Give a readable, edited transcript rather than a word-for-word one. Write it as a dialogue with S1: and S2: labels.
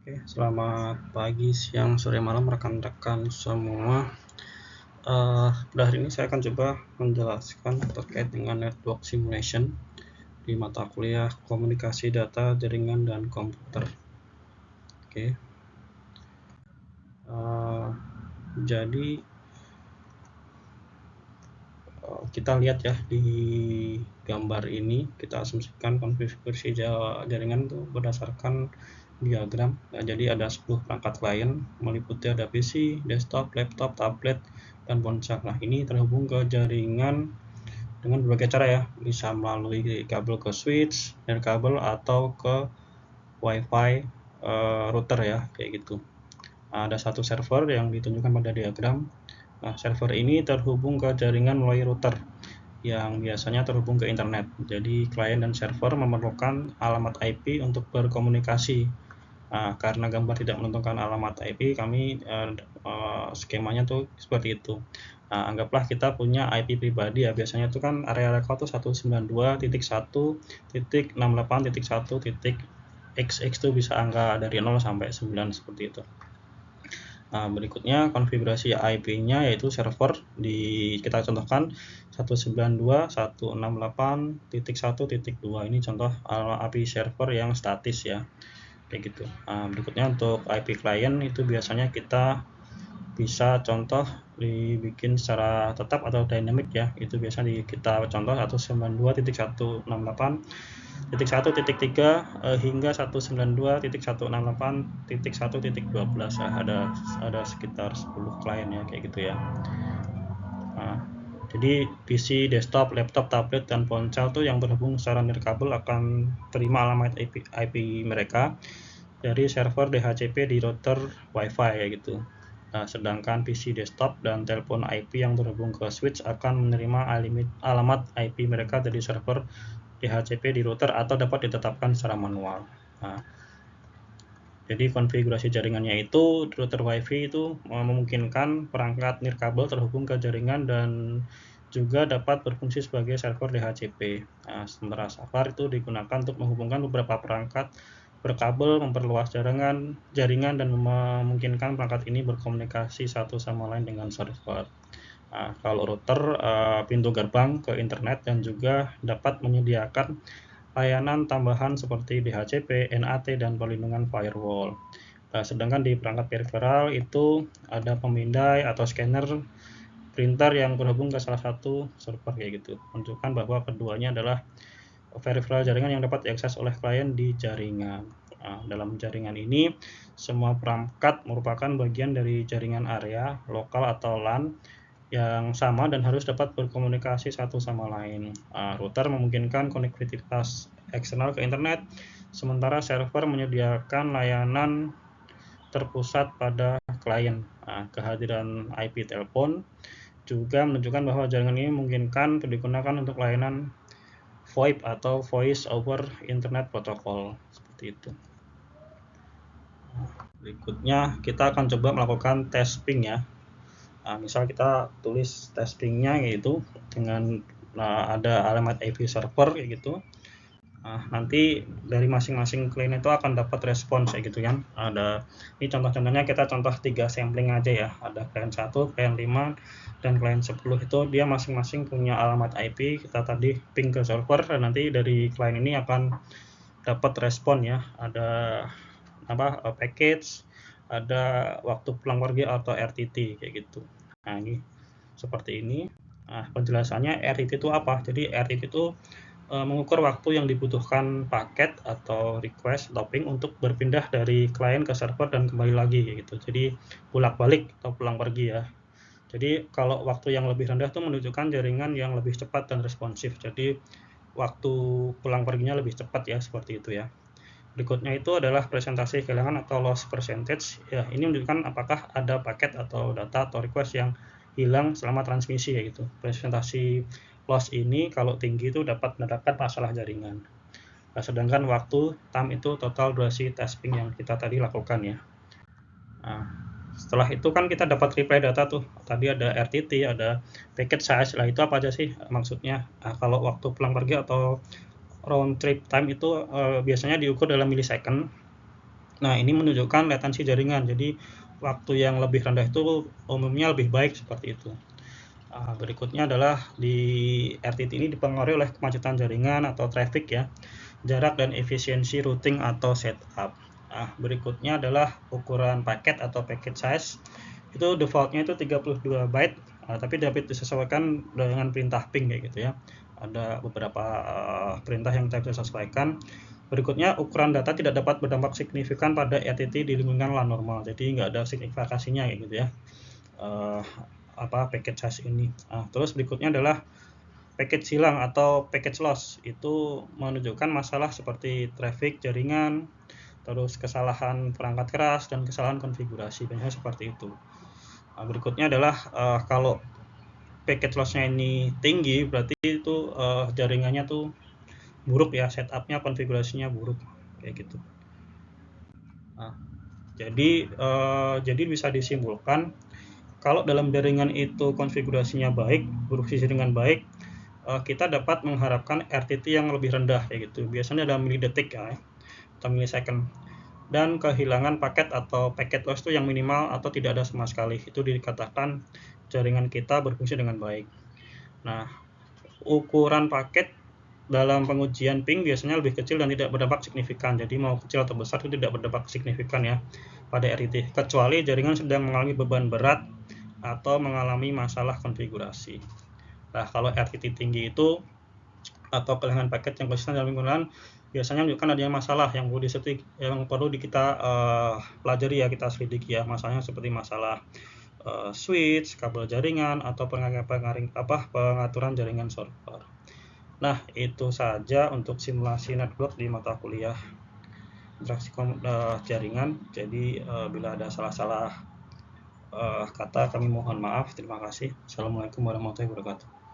S1: Oke, selamat pagi, siang, sore, malam rekan-rekan semua. Pada hari ini saya akan coba menjelaskan terkait dengan network simulation di mata kuliah komunikasi data, jaringan, dan komputer. Oke, jadi kita lihat ya di gambar ini, kita asumsikan konfigurasi jaringan itu berdasarkan diagram. Nah, jadi ada 10 perangkat klien meliputi ada PC, desktop, laptop, tablet, dan ponsel. Nah, ini terhubung ke jaringan dengan berbagai cara ya, bisa melalui kabel ke switch dan kabel atau ke WiFi router ya, kayak gitu. Nah, ada satu server yang ditunjukkan pada diagram. Nah, server ini terhubung ke jaringan melalui router yang biasanya terhubung ke internet. Jadi klien dan server memerlukan alamat IP untuk berkomunikasi. Nah, karena gambar tidak menentukan alamat IP, kami skemanya tuh seperti itu. Nah, anggaplah kita punya IP pribadi ya. Biasanya itu kan area rekod tuh 192.1.68.1.xx tuh bisa angka dari 0 sampai 9 seperti itu. Nah, berikutnya konfigurasi IP-nya yaitu server kita contohkan 192.168.1.2. Ini contoh IP server yang statis ya, kayak gitu. Nah, berikutnya untuk IP client itu biasanya kita bisa contoh dibikin secara tetap atau dynamic ya. Itu biasa kita contoh 192.168.1.3 hingga 192.168.1.12. Ada sekitar 10 klien ya, kayak gitu ya. Nah, jadi PC, desktop, laptop, tablet, dan ponsel tuh yang terhubung secara nirkabel akan terima alamat IP mereka dari server DHCP di router WiFi ya gitu. Nah, sedangkan PC desktop dan telepon IP yang terhubung ke switch akan menerima alamat IP mereka dari server DHCP di router atau dapat ditetapkan secara manual. Nah, jadi konfigurasi jaringannya itu router WiFi itu memungkinkan perangkat nirkabel terhubung ke jaringan dan juga dapat berfungsi sebagai server DHCP. Nah, sementara SAFAR itu digunakan untuk menghubungkan beberapa perangkat berkabel, memperluas jaringan dan memungkinkan perangkat ini berkomunikasi satu sama lain dengan server. Nah, kalau router pintu gerbang ke internet dan juga dapat menyediakan layanan tambahan seperti DHCP, NAT, dan perlindungan firewall. Nah, sedangkan di perangkat peripheral itu ada pemindai atau scanner printer yang terhubung ke salah satu server kayak gitu. Menunjukkan bahwa keduanya adalah peripheral jaringan yang dapat diakses oleh klien di jaringan. Nah, dalam jaringan ini, semua perangkat merupakan bagian dari jaringan area, lokal atau LAN yang sama dan harus dapat berkomunikasi satu sama lain. Router memungkinkan konektivitas eksternal ke internet, sementara server menyediakan layanan terpusat pada klien. Kehadiran IP telepon juga menunjukkan bahwa jaringan ini memungkinkan digunakan untuk layanan VoIP atau Voice over Internet Protocol, seperti itu. Berikutnya kita akan coba melakukan tes ping ya. Misal kita tulis tes pingnya yaitu dengan ada alamat IP server kayak gitu. Nanti dari masing-masing klien itu akan dapat respons kayak gitu kan. Ini contoh-contohnya, kita contoh 3 sampling aja ya. Ada klien 1, klien 5, dan klien 10 itu dia masing-masing punya alamat IP. Kita tadi ping ke server dan nanti dari klien ini akan dapat respon ya. Ada package, ada waktu pulang pergi atau RTT kayak gitu. Nah, ini seperti ini. Penjelasannya RTT itu apa? Jadi RTT itu mengukur waktu yang dibutuhkan paket atau request topping untuk berpindah dari klien ke server dan kembali lagi gitu. Jadi bolak-balik atau pulang pergi ya. Jadi kalau waktu yang lebih rendah itu menunjukkan jaringan yang lebih cepat dan responsif. Jadi waktu pulang perginya lebih cepat ya, seperti itu ya. Berikutnya itu adalah presentasi kehilangan atau loss percentage. Ya, ini menunjukkan apakah ada paket atau data atau request yang hilang selama transmisi ya gitu. Presentasi loss ini kalau tinggi itu dapat menandakan masalah jaringan. Nah, sedangkan waktu time itu total durasi testing yang kita tadi lakukan ya. Nah, setelah itu kan kita dapat reply data tuh. Tadi ada RTT, ada packet size. Lah itu apa aja sih maksudnya? Kalau waktu pulang pergi atau round trip time itu biasanya diukur dalam millisecond. Nah, ini menunjukkan latensi jaringan. Jadi waktu yang lebih rendah itu umumnya lebih baik seperti itu. Berikutnya adalah di RTT ini dipengaruhi oleh kemacetan jaringan atau traffic ya, jarak dan efisiensi routing atau setup. Berikutnya adalah ukuran paket atau packet size. Itu defaultnya itu 32 byte, tapi dapat disesuaikan dengan perintah ping kayak gitu ya. Ada beberapa perintah yang kita bisa sesuaikan. Berikutnya, ukuran data tidak dapat berdampak signifikan pada RTT di lingkungan LAN normal. Jadi nggak ada signifikasinya kayak gitu ya. Packet size ini. Terus berikutnya adalah packet hilang atau packet loss. Itu menunjukkan masalah seperti traffic jaringan, terus kesalahan perangkat keras dan kesalahan konfigurasi. Biasanya seperti itu. Berikutnya adalah kalau packet loss-nya ini tinggi, berarti itu jaringannya tuh buruk ya, setupnya konfigurasinya buruk kayak gitu. Jadi bisa disimpulkan kalau dalam jaringan itu konfigurasinya baik, berfungsi dengan baik, kita dapat mengharapkan RTT yang lebih rendah kayak gitu. Biasanya dalam milidetik ya, atau milisecond. Dan kehilangan paket atau packet loss itu yang minimal atau tidak ada sama sekali. Itu dikatakan jaringan kita berfungsi dengan baik. Nah, ukuran paket dalam pengujian ping biasanya lebih kecil dan tidak berdampak signifikan. Jadi mau kecil atau besar itu tidak berdampak signifikan ya pada RTT, kecuali jaringan sedang mengalami beban berat atau mengalami masalah konfigurasi. Nah, kalau RTT tinggi itu atau kehilangan paket yang konsisten dalam lingkungan biasanya menunjukkan adanya masalah yang perlu kita pelajari ya, kita selidiki ya. Masalahnya seperti masalah switch, kabel jaringan, atau pengaturan jaringan server. Nah, itu saja untuk simulasi network di mata kuliah interaksi jaringan. Jadi bila ada salah-salah kata kami mohon maaf. Terima kasih. Assalamualaikum warahmatullahi wabarakatuh.